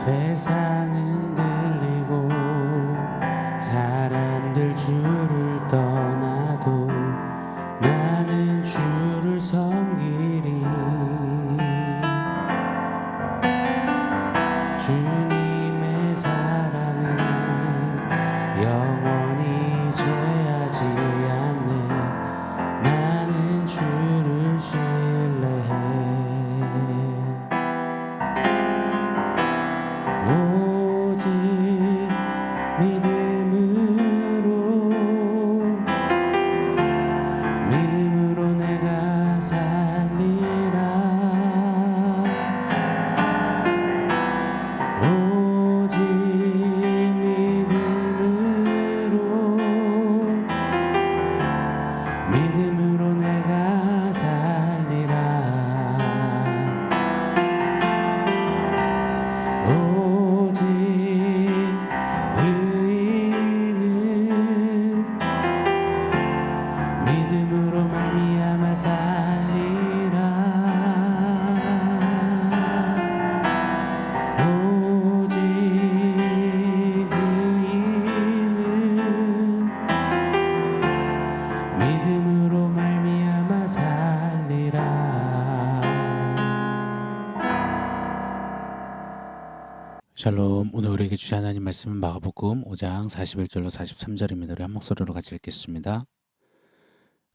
세상은 들리고 사람들 주를 떠나도 나는 주를 섬기리. 주님의 사랑은 영원히 쇠하지 않네. 나는 주를 신뢰해. 오직 믿음으로 내가 살리라. 오직 믿음으로 내가 살리라. 오직 의인은 믿음으로 말미암아 살리라. 오직 의인은 믿음으로 말미암아 살리라. 샬롬. 오늘 우리에게 주신 하나님 말씀은 마가복음 5장 41절로 43절입니다. 우리 한 목소리로 같이 읽겠습니다.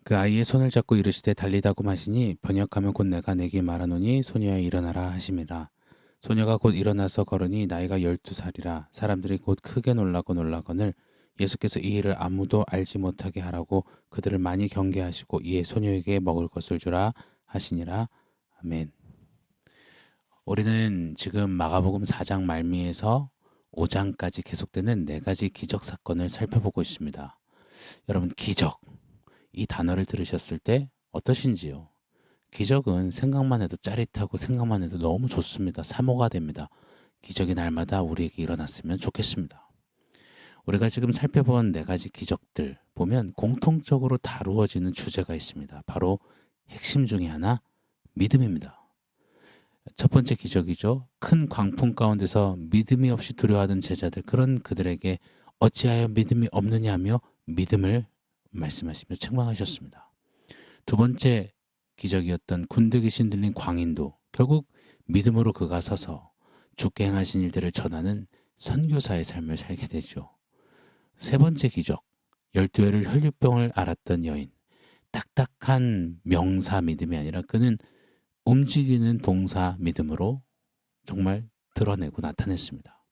그 아이의 손을 잡고 이르시되 달리다고 하시니 번역하면 곧 내가 내게 말하노니 소녀야 일어나라 하심이라. 소녀가 곧 일어나서 걸으니 나이가 12살이라. 사람들이 곧 크게 놀라거늘 예수께서 이 일을 아무도 알지 못하게 하라고 그들을 많이 경계하시고 이에 소녀에게 먹을 것을 주라 하시니라. 아멘. 우리는 지금 마가복음 4장 말미에서 5장까지 계속되는 4가지 기적 사건을 살펴보고 있습니다. 여러분, 기적, 이 단어를 들으셨을 때 어떠신지요? 기적은 생각만 해도 짜릿하고 생각만 해도 너무 좋습니다. 사모가 됩니다. 기적이 날마다 우리에게 일어났으면 좋겠습니다. 우리가 지금 살펴본 4가지 기적들 보면 공통적으로 다루어지는 주제가 있습니다. 바로 핵심 중에 하나, 믿음입니다. 첫 번째 기적이죠. 큰 광풍 가운데서 믿음이 없이 두려워하던 제자들, 그런 그들에게 어찌하여 믿음이 없느냐며 믿음을 말씀하시며 책망하셨습니다. 두 번째 기적이었던 군대 귀신 들린 광인도 결국 믿음으로 그가 서서 주께 행하신 일들을 전하는 선교사의 삶을 살게 되죠. 세 번째 기적, 12회를 혈류병을 앓았던 여인, 딱딱한 명사 믿음이 아니라 그는 움직이는 동사 믿음으로 정말 드러내고 나타냈습니다.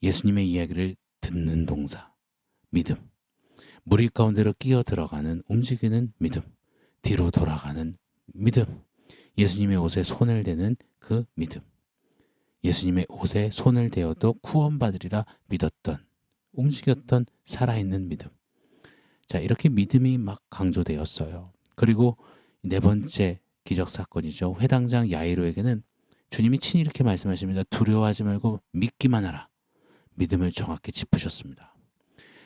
예수님의 이야기를 듣는 동사, 믿음, 무리 가운데로 끼어 들어가는 움직이는 믿음, 뒤로 돌아가는 믿음, 예수님의 옷에 손을 대는 그 믿음, 예수님의 옷에 손을 대어도 구원받으리라 믿었던, 움직였던 살아있는 믿음. 자, 이렇게 믿음이 막 강조되었어요. 그리고 네 번째 기적 사건이죠. 회당장 야이로에게는 주님이 친히 이렇게 말씀하십니다. 두려워하지 말고 믿기만 하라. 믿음을 정확히 짚으셨습니다.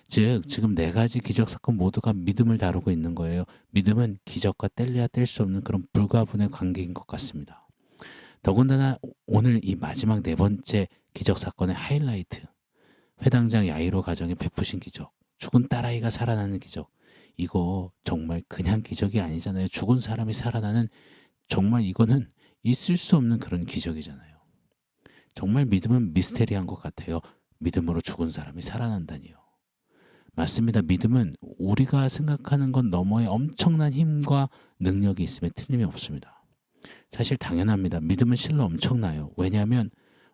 즉 지금 4가지 기적 사건 모두가 믿음을 다루고 있는 거예요. 믿음은 기적과 뗄래야 뗄 수 없는 그런 불가분의 관계인 것 같습니다. 더군다나 오늘 이 마지막 4번째 기적 사건의 하이라이트, 회당장 야이로 가정에 베푸신 기적, 죽은 딸아이가 살아나는 기적, 이거 정말 그냥 기적이 아니잖아요. 죽은 사람이 살아나는, 정말 이거는 있을 수 없는 그런 기적이잖아요. 정말 믿음은 미스테리한 것 같아요. 믿음으로 죽은 사람이 살아난다니요. 맞습니다. 믿음은 우리가 생각하는 것 너머에 엄청난 힘과 능력이 있음에 틀림이 없습니다. 사실 당연합니다. 믿음은 실로 엄청나요. 왜냐하면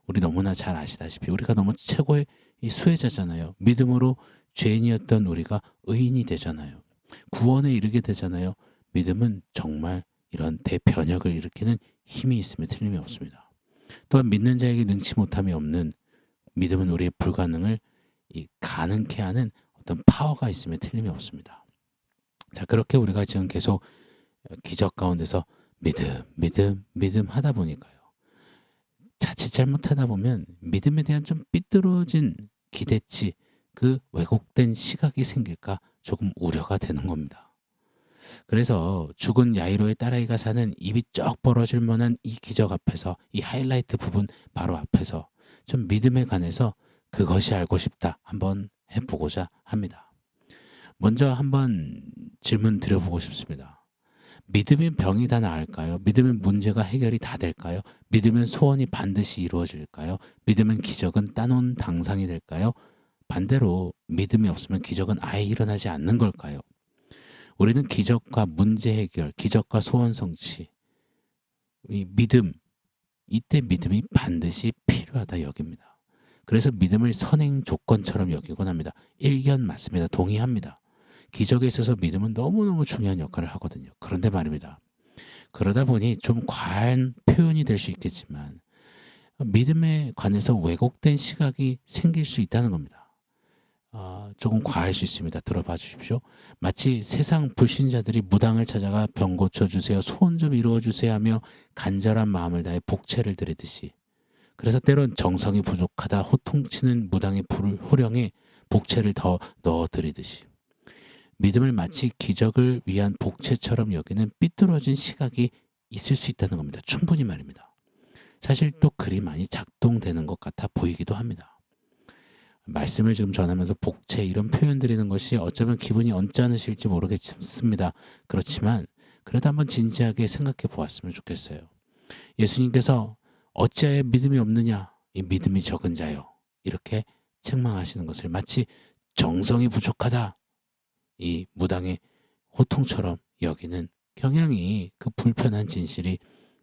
우리 너무나 잘 아시다시피 우리가 너무 최고의 수혜자잖아요. 믿음으로 죄인이었던 우리가 의인이 되잖아요. 구원에 이르게 되잖아요. 믿음은 정말 이런 대변혁을 일으키는 힘이 있음에 틀림이 없습니다. 또한 믿는 자에게 능치 못함이 없는 믿음은 우리의 불가능을 가능케 하는 어떤 파워가 있음에 틀림이 없습니다. 자, 그렇게 우리가 지금 계속 기적 가운데서 믿음 하다 보니까요. 자칫 잘못하다 보면 믿음에 대한 좀 삐뚤어진 기대치, 그 왜곡된 시각이 생길까 조금 우려가 되는 겁니다. 그래서 죽은 야이로의 딸아이가 사는 입이 쩍 벌어질 만한 이 기적 앞에서, 이 하이라이트 부분 바로 앞에서 좀 믿음에 관해서 그것이 알고 싶다 한번 해보고자 합니다. 먼저 한번 질문 드려보고 싶습니다. 믿으면 병이 다 나을까요? 믿으면 문제가 해결이 다 될까요? 믿으면 소원이 반드시 이루어질까요? 믿으면 기적은 따놓은 당상이 될까요? 반대로 믿음이 없으면 기적은 아예 일어나지 않는 걸까요? 우리는 기적과 문제 해결, 기적과 소원 성취, 이 믿음, 이때 믿음이 반드시 필요하다 여깁니다. 그래서 믿음을 선행 조건처럼 여기곤 합니다. 일견 맞습니다. 동의합니다. 기적에 있어서 믿음은 너무너무 중요한 역할을 하거든요. 그런데 말입니다. 그러다 보니 좀 과한 표현이 될 수 있겠지만 믿음에 관해서 왜곡된 시각이 생길 수 있다는 겁니다. 조금 과할 수 있습니다. 들어봐 주십시오. 마치 세상 불신자들이 무당을 찾아가 병 고쳐주세요, 소원 좀 이루어주세요 하며 간절한 마음을 다해 복채를 드리듯이, 그래서 때론 정성이 부족하다 호통치는 무당의 호령에 복채를 더 넣어드리듯이 믿음을 마치 기적을 위한 복채처럼 여기는 삐뚤어진 시각이 있을 수 있다는 겁니다. 충분히 말입니다. 사실 또 그리 많이 작동되는 것 같아 보이기도 합니다. 말씀을 지금 전하면서 복채 이런 표현 드리는 것이 어쩌면 기분이 언짢으실지 모르겠습니다. 그렇지만 그래도 한번 진지하게 생각해 보았으면 좋겠어요. 예수님께서 어찌하여 믿음이 없느냐, 이 믿음이 적은 자요, 이렇게 책망하시는 것을 마치 정성이 부족하다, 이 무당의 호통처럼 여기는 경향이, 그 불편한 진실이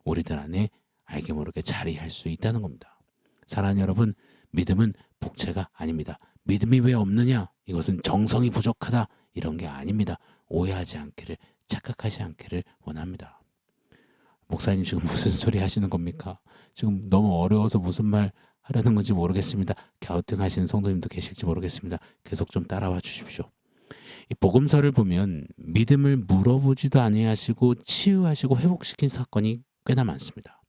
우리들 안에 알게 모르게 자리할 수 있다는 겁니다. 사랑하는 여러분, 믿음은 복채가 아닙니다. 믿음이 왜 없느냐, 이것은 정성이 부족하다, 이런 게 아닙니다. 오해하지 않기를, 착각하지 않기를 원합니다. 목사님 지금 무슨 소리 하시는 겁니까? 지금 너무 어려워서 무슨 말 하려는 건지 모르겠습니다. 갸우뚱하시는 성도님도 계실지 모르겠습니다. 계속 좀 따라와 주십시오. 이 복음서를 보면 믿음을 물어보지도 아니하시고 치유하시고 회복시킨 사건이 꽤나 많습니다.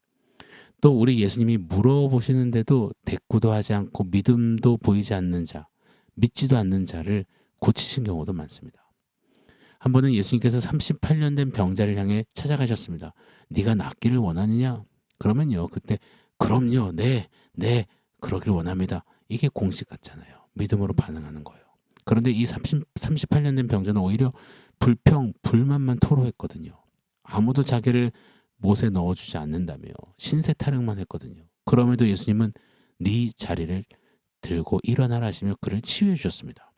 또 우리 예수님이 물어보시는데도 대꾸도 하지 않고 믿음도 보이지 않는 자, 믿지도 않는 자를 고치신 경우도 많습니다. 한 번은 예수님께서 38년 된 병자를 향해 찾아가셨습니다. 네가 낫기를 원하느냐? 그러면요, 그때 그럼요, 네, 그러기를 원합니다. 이게 공식 같잖아요. 믿음으로 반응하는 거예요. 그런데 이 38년 된 병자는 오히려 불만만 토로했거든요. 아무도 자기를 못에 넣어주지 않는다며 신세 타령만 했거든요. 그럼에도 예수님은 네 자리를 들고 일어나라 하시며 그를 치유해 주셨습니다.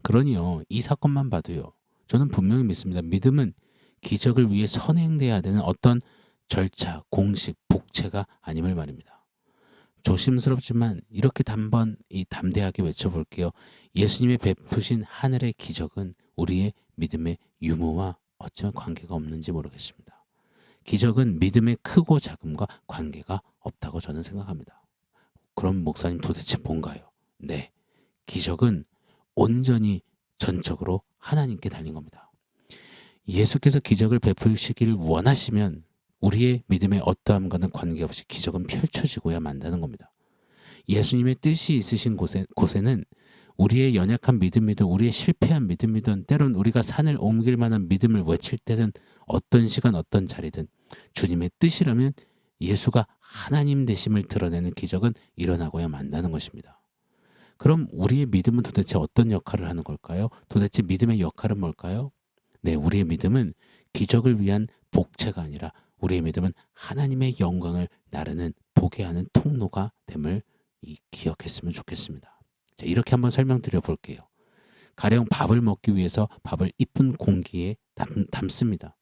그러니요, 이 사건만 봐도요, 저는 분명히 믿습니다. 믿음은 기적을 위해 선행돼야 되는 어떤 절차, 공식, 복채가 아님을 말입니다. 조심스럽지만 이렇게 한번 담대하게 외쳐볼게요. 예수님의 베푸신 하늘의 기적은 우리의 믿음의 유무와 어쩌면 관계가 없는지 모르겠습니다. 기적은 믿음의 크고 작음과 관계가 없다고 저는 생각합니다. 그럼 목사님 도대체 뭔가요? 네, 기적은 온전히 전적으로 하나님께 달린 겁니다. 예수께서 기적을 베푸시기를 원하시면 우리의 믿음의 어떠함과는 관계없이 기적은 펼쳐지고야 만다는 겁니다. 예수님의 뜻이 있으신 곳에는 우리의 연약한 믿음이든 우리의 실패한 믿음이든 때론 우리가 산을 옮길 만한 믿음을 외칠 때든 어떤 시간 어떤 자리든 주님의 뜻이라면 예수가 하나님 되심을 드러내는 기적은 일어나고야 만다는 것입니다. 그럼 우리의 믿음은 도대체 어떤 역할을 하는 걸까요? 도대체 믿음의 역할은 뭘까요? 네, 우리의 믿음은 기적을 위한 복채가 아니라 우리의 믿음은 하나님의 영광을 나르는 보게 하는 통로가 됨을 기억했으면 좋겠습니다. 자, 이렇게 한번 설명드려 볼게요. 가령 밥을 먹기 위해서 밥을 이쁜 공기에 담습니다.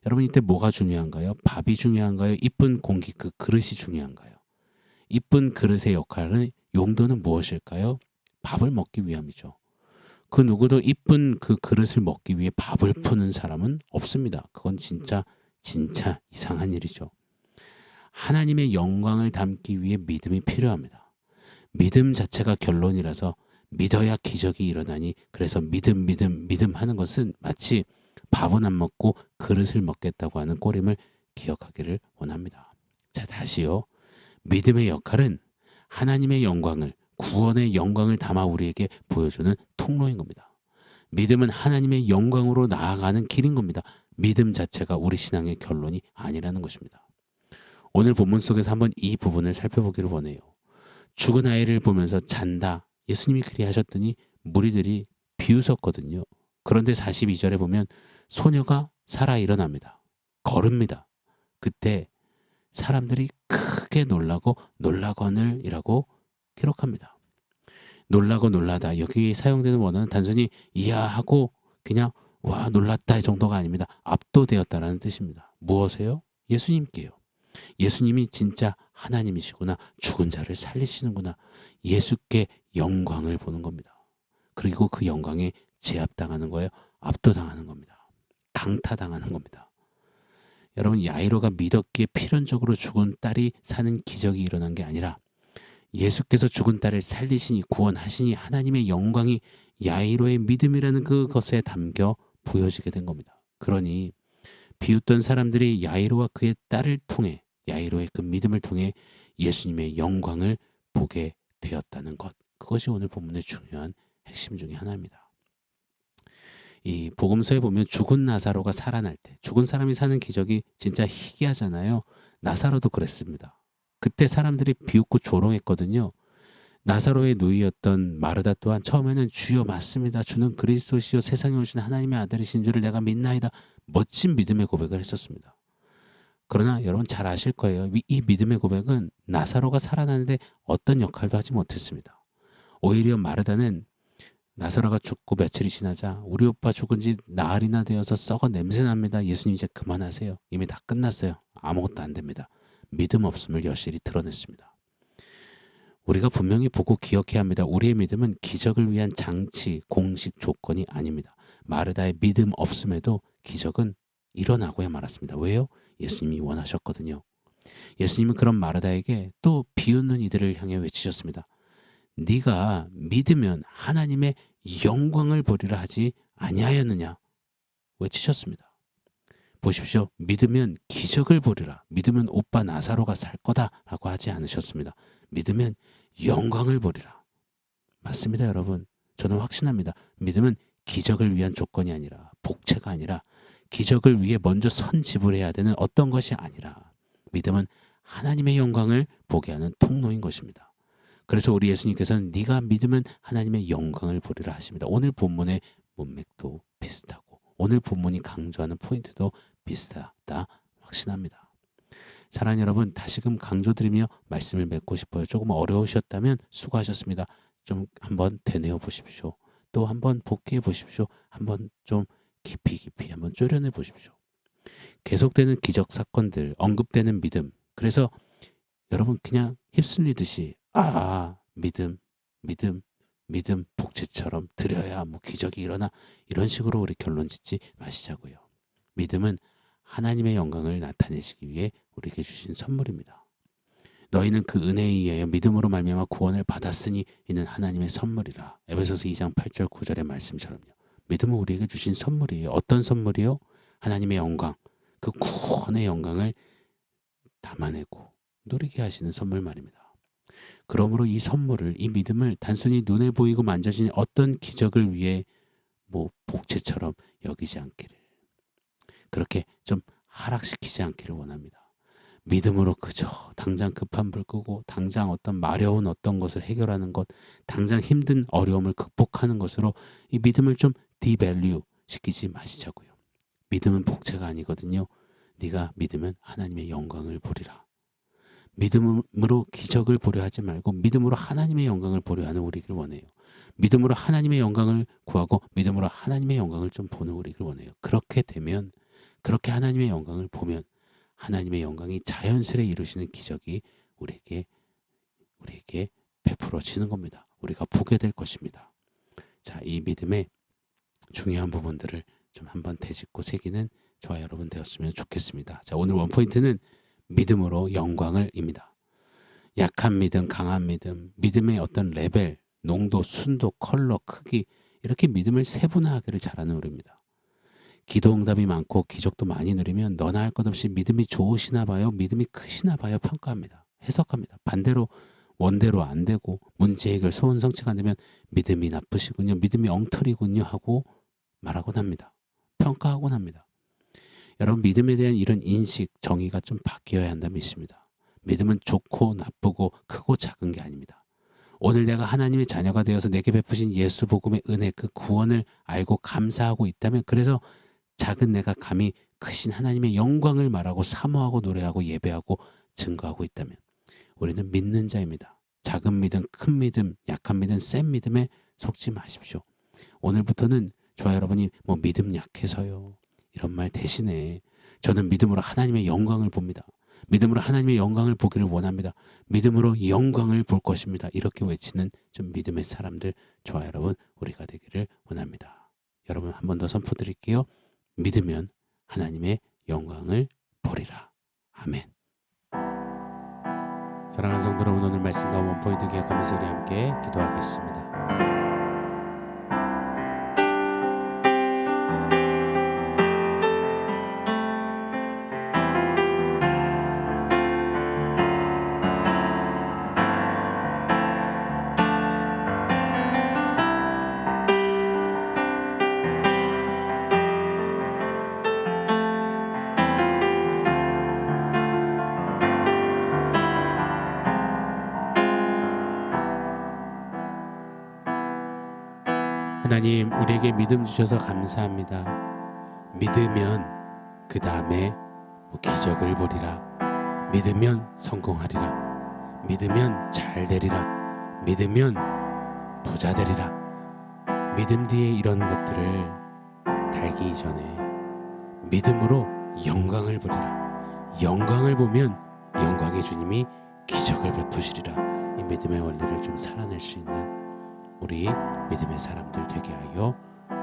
여러분, 이때 뭐가 중요한가요? 밥이 중요한가요? 이쁜 공기, 그 그릇이 중요한가요? 이쁜 그릇의 역할은, 용도는 무엇일까요? 밥을 먹기 위함이죠. 그 누구도 이쁜 그 그릇을 먹기 위해 밥을 푸는 사람은 없습니다. 그건 진짜 이상한 일이죠. 하나님의 영광을 담기 위해 믿음이 필요합니다. 믿음 자체가 결론이라서 믿어야 기적이 일어나니, 그래서 믿음 하는 것은 마치 밥은 안 먹고 그릇을 먹겠다고 하는 꼴임을 기억하기를 원합니다. 자, 다시요. 믿음의 역할은 하나님의 영광을, 구원의 영광을 담아 우리에게 보여주는 통로인 겁니다. 믿음은 하나님의 영광으로 나아가는 길인 겁니다. 믿음 자체가 우리 신앙의 결론이 아니라는 것입니다. 오늘 본문 속에서 한번 이 부분을 살펴보기를 원해요. 죽은 아이를 보면서 잔다. 예수님이 그리 하셨더니 무리들이 비웃었거든요. 그런데 42절에 보면 소녀가 살아 일어납니다. 걸읍니다. 그때 사람들이 크게 놀라고 놀라거늘이라고 기록합니다. 놀라고 놀라다. 여기 사용되는 원어는 단순히 이야 하고 그냥 와 놀랐다 이 정도가 아닙니다. 압도되었다라는 뜻입니다. 무엇에요? 예수님께요. 예수님이 진짜 하나님이시구나. 죽은 자를 살리시는구나. 예수께 영광을 보는 겁니다. 그리고 그 영광에 제압당하는 거예요. 압도당하는 겁니다. 강타당하는 겁니다. 여러분, 야이로가 믿었기에 필연적으로 죽은 딸이 사는 기적이 일어난 게 아니라 예수께서 죽은 딸을 살리시니 구원하시니 하나님의 영광이 야이로의 믿음이라는 그것에 담겨 보여지게 된 겁니다. 그러니 비웃던 사람들이 야이로와 그의 딸을 통해 야이로의 그 믿음을 통해 예수님의 영광을 보게 되었다는 것. 그것이 오늘 본문의 중요한 핵심 중에 하나입니다. 이 복음서에 보면 죽은 나사로가 살아날 때 죽은 사람이 사는 기적이 진짜 희귀하잖아요. 나사로도 그랬습니다. 그때 사람들이 비웃고 조롱했거든요. 나사로의 누이였던 마르다 또한 처음에는 주여 맞습니다. 주는 그리스도시요 세상에 오신 하나님의 아들이신 줄을 내가 믿나이다. 멋진 믿음의 고백을 했었습니다. 그러나 여러분 잘 아실 거예요. 이 믿음의 고백은 나사로가 살아나는데 어떤 역할도 하지 못했습니다. 오히려 마르다는 나사로가 죽고 며칠이 지나자 우리 오빠 죽은 지 나흘이나 되어서 썩어 냄새납니다. 예수님 이제 그만하세요. 이미 다 끝났어요. 아무것도 안 됩니다. 믿음 없음을 여실히 드러냈습니다. 우리가 분명히 보고 기억해야 합니다. 우리의 믿음은 기적을 위한 장치, 공식 조건이 아닙니다. 마르다의 믿음 없음에도 기적은 일어나고야 말았습니다. 왜요? 예수님이 원하셨거든요. 예수님은 그런 마르다에게 또 비웃는 이들을 향해 외치셨습니다. 네가 믿으면 하나님의 영광을 보리라 하지 아니하였느냐 외치셨습니다. 보십시오. 믿으면 기적을 보리라. 믿으면 오빠 나사로가 살 거다라고 하지 않으셨습니다. 믿으면 영광을 보리라. 맞습니다, 여러분. 저는 확신합니다. 믿음은 기적을 위한 조건이 아니라 복채가 아니라 기적을 위해 먼저 선지불해야 되는 어떤 것이 아니라 믿음은 하나님의 영광을 보게 하는 통로인 것입니다. 그래서 우리 예수님께서는 네가 믿으면 하나님의 영광을 보리라 하십니다. 오늘 본문의 문맥도 비슷하고 오늘 본문이 강조하는 포인트도 비슷하다 확신합니다. 사랑하는 여러분, 다시금 강조드리며 말씀을 맺고 싶어요. 조금 어려우셨다면 수고하셨습니다. 좀 한번 되뇌어 보십시오. 또 한번 복귀해 보십시오. 한번 좀 깊이 한번 쪼려내 보십시오. 계속되는 기적 사건들, 언급되는 믿음. 그래서 여러분 그냥 휩쓸리듯이 믿음 복채처럼 드려야 뭐 기적이 일어나 이런 식으로 우리 결론 짓지 마시자고요. 믿음은 하나님의 영광을 나타내시기 위해 우리에게 주신 선물입니다. 너희는 그 은혜에 의하여 믿음으로 말미암아 구원을 받았으니 이는 하나님의 선물이라. 에베소서 2장 8절 9절의 말씀처럼요. 믿음은 우리에게 주신 선물이에요. 어떤 선물이요? 하나님의 영광, 그 구원의 영광을 담아내고 누리게 하시는 선물 말입니다. 그러므로 이 선물을, 이 믿음을 단순히 눈에 보이고 만져지는 어떤 기적을 위해 뭐 복채처럼 여기지 않기를, 그렇게 좀 하락시키지 않기를 원합니다. 믿음으로 그저 당장 급한 불 끄고 당장 어떤 마려운 어떤 것을 해결하는 것, 당장 힘든 어려움을 극복하는 것으로 이 믿음을 좀 디밸류 시키지 마시자고요. 믿음은 복채가 아니거든요. 네가 믿으면 하나님의 영광을 보리라. 믿음으로 기적을 보려 하지 말고 믿음으로 하나님의 영광을 보려 하는 우리를 원해요. 믿음으로 하나님의 영광을 구하고 믿음으로 하나님의 영광을 좀 보는 우리를 원해요. 그렇게 되면, 그렇게 하나님의 영광을 보면 하나님의 영광이 자연스레 이루시는 기적이 우리에게 베풀어지는 겁니다. 우리가 보게 될 것입니다. 자, 이 믿음의 중요한 부분들을 좀 한번 되짚고 새기는 저와 여러분 되었으면 좋겠습니다. 자, 오늘 원포인트는 믿음으로 영광을입니다. 약한 믿음, 강한 믿음, 믿음의 어떤 레벨, 농도, 순도, 컬러, 크기, 이렇게 믿음을 세분화하기를 잘하는 우리입니다. 기도 응답이 많고 기적도 많이 누리면 너나 할 것 없이 믿음이 좋으시나 봐요, 믿음이 크시나 봐요 평가합니다. 해석합니다. 반대로 원대로 안 되고 문제 해결, 소원 성취가 안 되면 믿음이 나쁘시군요, 믿음이 엉터리군요 하고 말하곤 합니다. 평가하곤 합니다. 여러분, 믿음에 대한 이런 인식, 정의가 좀 바뀌어야 한다 믿습니다. 믿음은 좋고 나쁘고 크고 작은 게 아닙니다. 오늘 내가 하나님의 자녀가 되어서 내게 베푸신 예수 복음의 은혜, 그 구원을 알고 감사하고 있다면, 그래서 작은 내가 감히 크신 하나님의 영광을 말하고 사모하고 노래하고 예배하고 증거하고 있다면 우리는 믿는 자입니다. 작은 믿음, 큰 믿음, 약한 믿음, 센 믿음에 속지 마십시오. 오늘부터는 저와 여러분이 뭐 믿음 약해서요 이런 말 대신에 저는 믿음으로 하나님의 영광을 봅니다. 믿음으로 하나님의 영광을 보기를 원합니다. 믿음으로 영광을 볼 것입니다. 이렇게 외치는 좀 믿음의 사람들, 저와 여러분 우리가 되기를 원합니다. 여러분 한 번 더 선포드릴게요. 믿으면 하나님의 영광을 보리라. 아멘. 사랑하는 성도 여러분, 오늘 말씀과 원포인트 기억하면서 우리 함께 기도하겠습니다. 하나님, 우리에게 믿음 주셔서 감사합니다. 믿으면 그 다음에 기적을 보리라. 믿으면 성공하리라. 믿으면 잘 되리라. 믿으면 부자 되리라. 믿음 뒤에 이런 것들을 달기 전에 믿음으로 영광을 보리라. 영광을 보면 영광의 주님이 기적을 베푸시리라. 이 믿음의 원리를 좀 살아낼 수 있는 우리 믿음의 사람들 되게 하여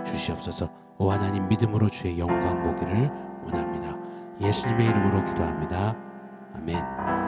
주시옵소서. 오 하나님, 믿음으로 주의 영광 보기를 원합니다. 예수님의 이름으로 기도합니다. 아멘.